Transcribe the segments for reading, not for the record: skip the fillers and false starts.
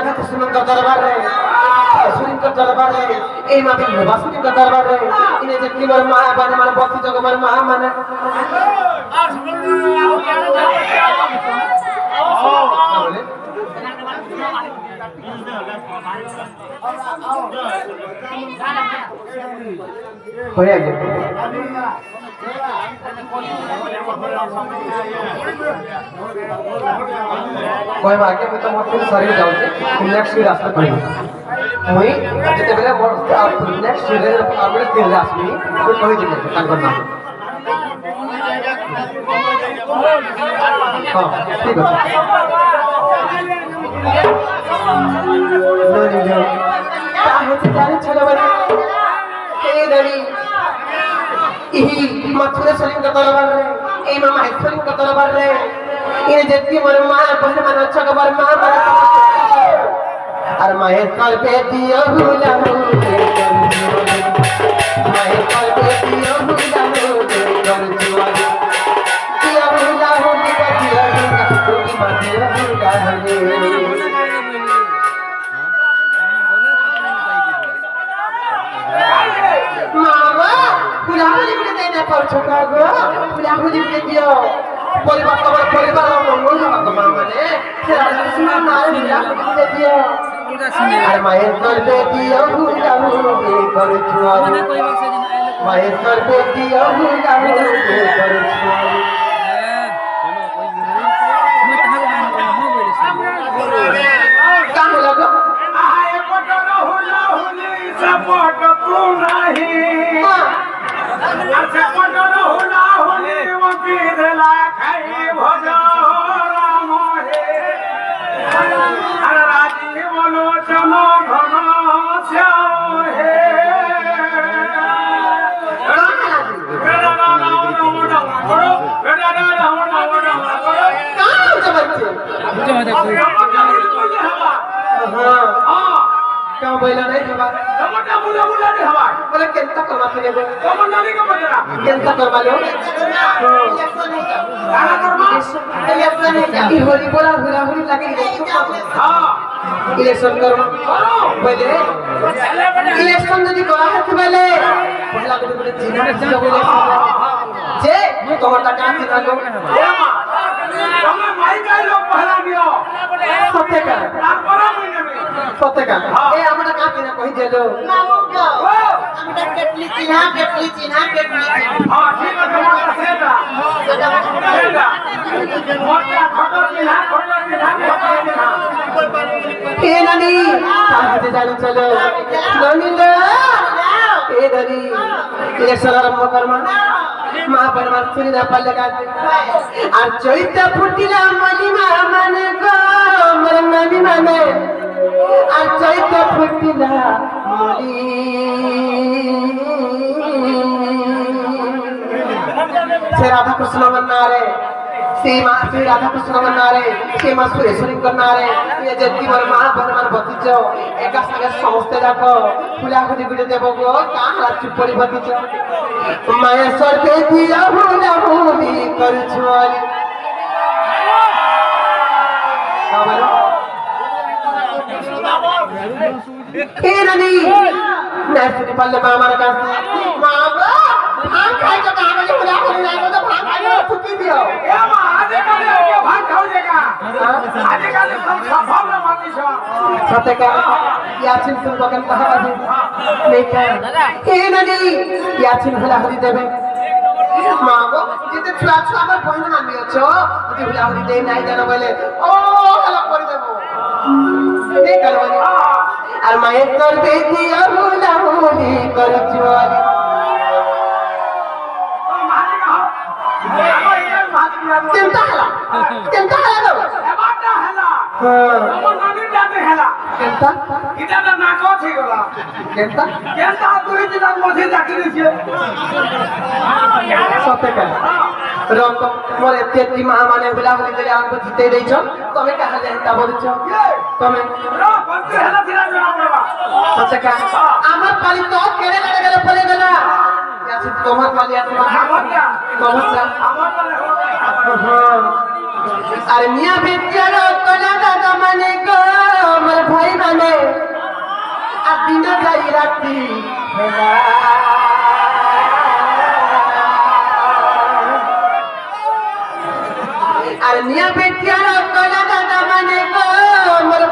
রাধা কৃষ্ণଙ୍କ দরবারে শুনিଙ୍କ দরবারে এই মাটি বাসুনিଙ୍କ দরবারে ইনে যেতি মোর মা বানে মানে বতি জগমর মা মানে হয়ে গেল कोई आगे में तो मोटे शरीर जाऊँगे नेक्स्ट वीक रास्ता पड़ी वही जितने बेले मोर नेक्स्ट वीक आगे तीन रास्ते में कोई कोई दिन काल करना हाँ ठीक है नो नहीं जाओ काहे से जाने चलो बने हे दरी यही मथुरा शरीर का दरबार रे ए मामा हेश्वरी का दरबार रे इने जेती मोर मां बहन मन छगबर मां मन अरे माहे कर पे दियो हुला माहे कर पे दियो हुला कर जुआरी दियो हुला हो दियो तू की माते हुला हले मामा हुला हुली के देना पर छोका गो हुला हुली के दियो परिवार তোমার পরিবার মঙ্গল হবে তোমার মানে সেরা নারী রাখতে দিও আর মায়ের করবে দিও হুলা হুলি করে ছুয়ারি মায়ের করবে দিও হুলা হুলি করে ছুয়ারি কাম লাগো আয় পটল হুলা হুলি সপট তু নাহি আচ্ছা পটল হুলা হুলি ওকি দেলা খাই ভজ রাম হে আর রাজি বলো চন ঘন শ্যাম হে क्या बोला नहीं हवा टमाटा बुला बुला नहीं हवा बोले केंता करवा फिरे गो टमाटा नहीं का बजरा केंता करवा लो काला करवा इलेक्शन है ई होली बोला हुला हुली लगे हां इलेक्शन करवा बोले इलेक्शन যদি করা হচ্ছে বলে পড়লা করে করে জিনা बोले যে তোমার টাকা আছে না গো তুমি মাইকাই লোক পহলা দিও সত্যকা তারপরে মইনে সত্যকা এ আমরা কাকে না কই দিলো না গো আমরা কেটলি চিনা হ্যাঁ ঠিক আছে মোটা সেটা মোটা খটর চিনা এ নানি কাছে জানি চলো নানি লো এ দাদি ইলেকশন আরম্ভ করমা মা পরমার চুরি না পারলে কাছে আর চৈতা ফুটিলা মালিমা মানে গো মোর নানি মানে আর চৈতা ফুটিলা মালি সে রাধা কৃষ্ণ মন্নারে सीमा श्री राधा कृष्ण मन्नारे सीमा सुरेश्वरी करनारे ये जेती मोर मां बनमान बतिचो एका संगे समस्त जाको फुला खुदी गुडे देबो गो का हाथ चुपरी बतिचो माया सरते दिया हुला हुली करछुआली ए ननी नेसनी पल्ले मामार का मां गो भांग खाई तो कागज हुला हुली लागो तो भांग खाई फुकी दियो ए मां आजे काले भांग खाऊ देगा आजे काले सब भावना माती छ सत्यका याचिन तुम बगन कहा है नहीं क्या ए ननी याचिन हुला हुली देबे मां गो जिते छुआ छुआ हमर बहन मानबी अछो যদি हुला हुली दे নাই জানো বলে ও হলা করে দেবো এই করবানি আর মায়ের করবে দিয়া হুলা হুলি করছুয়ালি चिंता हला दो एबाटा हला हमर ननी जाते हला चिंता इटा ना नाको छी गला चिंता दुई दिन मझे चाकरी छी सत्य का रंग मोरे तेती मां माने बुला बुली करे हमको जीते देई छ तमे कहा जेंता बोलछ तमे रो बंती हला दिना जरा बाबा सत्य का हमर पाली तो केरे लगे पड़े गला यासी तोमर पाली आत्मा हमर अरे मियां बेचारा कला दादा माने को मर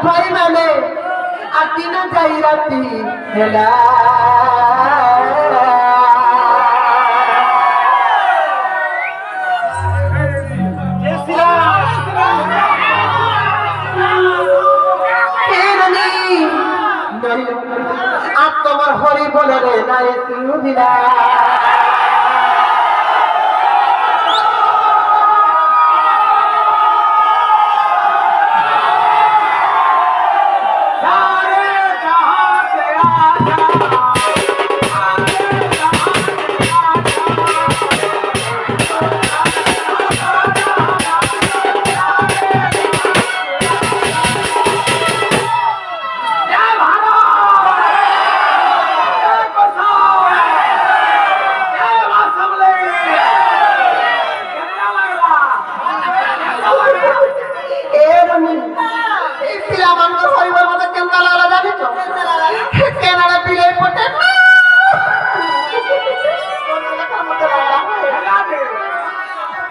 ভাই মানে আর দিন যাই রাতি হেলা আর তোমার হরি বলে রে নাই দিলা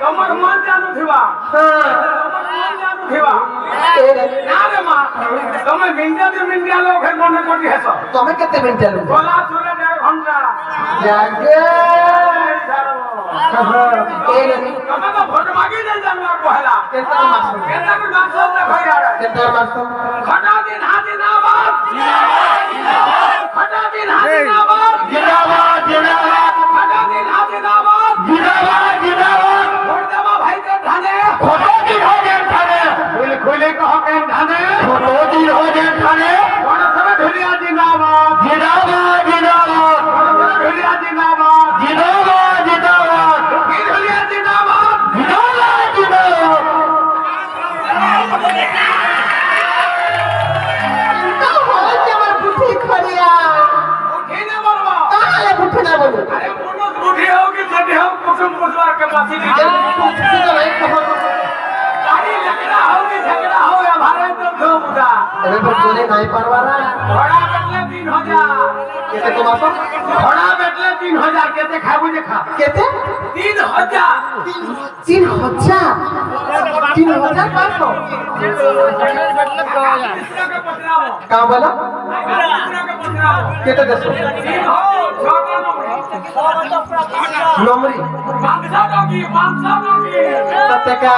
তোমার মন জানু থিবা তোমার মন জানু থিবা না রে মা তুমি মিনিটা লোকের মনে করি হেছ তুমি কেতে মিনিট চালু গলা চলে 1.5 ঘন্টা জাগে তুমি তো ভোট মাগি নাই জানবা পহলা কেতে মাস কেতে মাস দেখো यार কেতে মাস খটা দিন হাজিনাবাদ খটা দিন হাজিনাবাদ জিন্দাবাদ জিন্দাবাদ খটা দিন হাজিনাবাদ জিন্দাবাদ জিন্দাবাদ ভোট দেবা ভাইকে ধানে ফটো দিন হবে থানে খুলে খুলে কহকে ধানে ফটো দিন হবে থানে গণসভা ধুলিয়া জিন্দাবাদ জিন্দাবাদ জিন্দাবাদ গণসভা ধুলিয়া জিন্দাবাদ জিন্দাবাদ জিন্দাবাদ কি ধুলিয়া জিন্দাবাদ জিন্দাবাদ জিন্দাবাদ তো হচ্ছে আমার বুদ্ধি খড়িয়া উঠি না বলবো তাহলে বুদ্ধি না বলি আরে মনোজ উঠি হোক কি সেটি হোক কুসুম কুসবার के बासी दी गाड़ी लगना हो कि झगड़ा हो या भारत तो दो मुदा এবার বলে নাই পারবারা ঘোড়া বেটলে 3000 কেতে তোমার ঘোড়া বেটলে 3000 কেতে খাবু যে খা কেতে 3000 3000 3000 পাঁচশো इसका के पटराओ का बोला इसका के पटराओ কেতে দেছো 3 हो 6 নমরি 500 की সত্যকা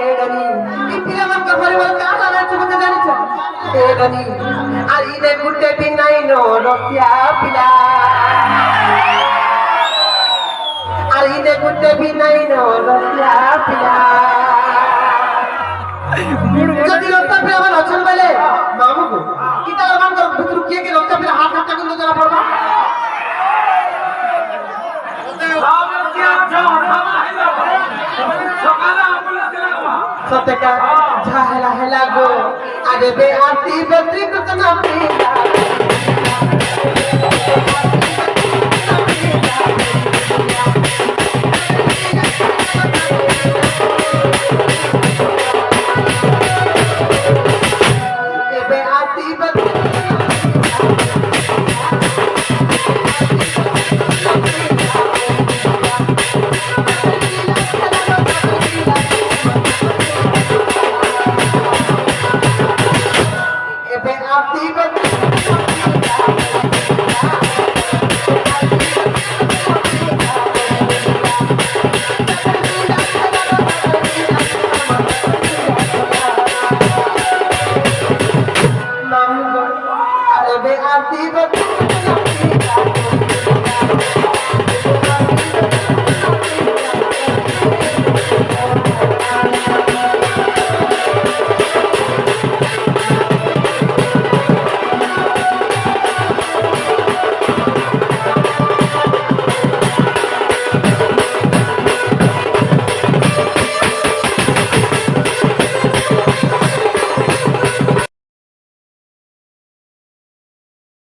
এডনি ইতিরে মত পরিবার কালা না চুকে জানিছ এডনি আর ইনে গুটে দিন নাই নো রকিয়া পিলা আর ইনে গুটে দিন নাই নো রকিয়া পিলা যদি রক্তা পিলা আমার অচল বলে মামু কি তার মান কর ভিতর কে কে রক্তা পিলা হাত হাত করে ধরা পড়বা सत्यका झाला हेला गो अरे बे आरती बेत्री कुछ ना पीला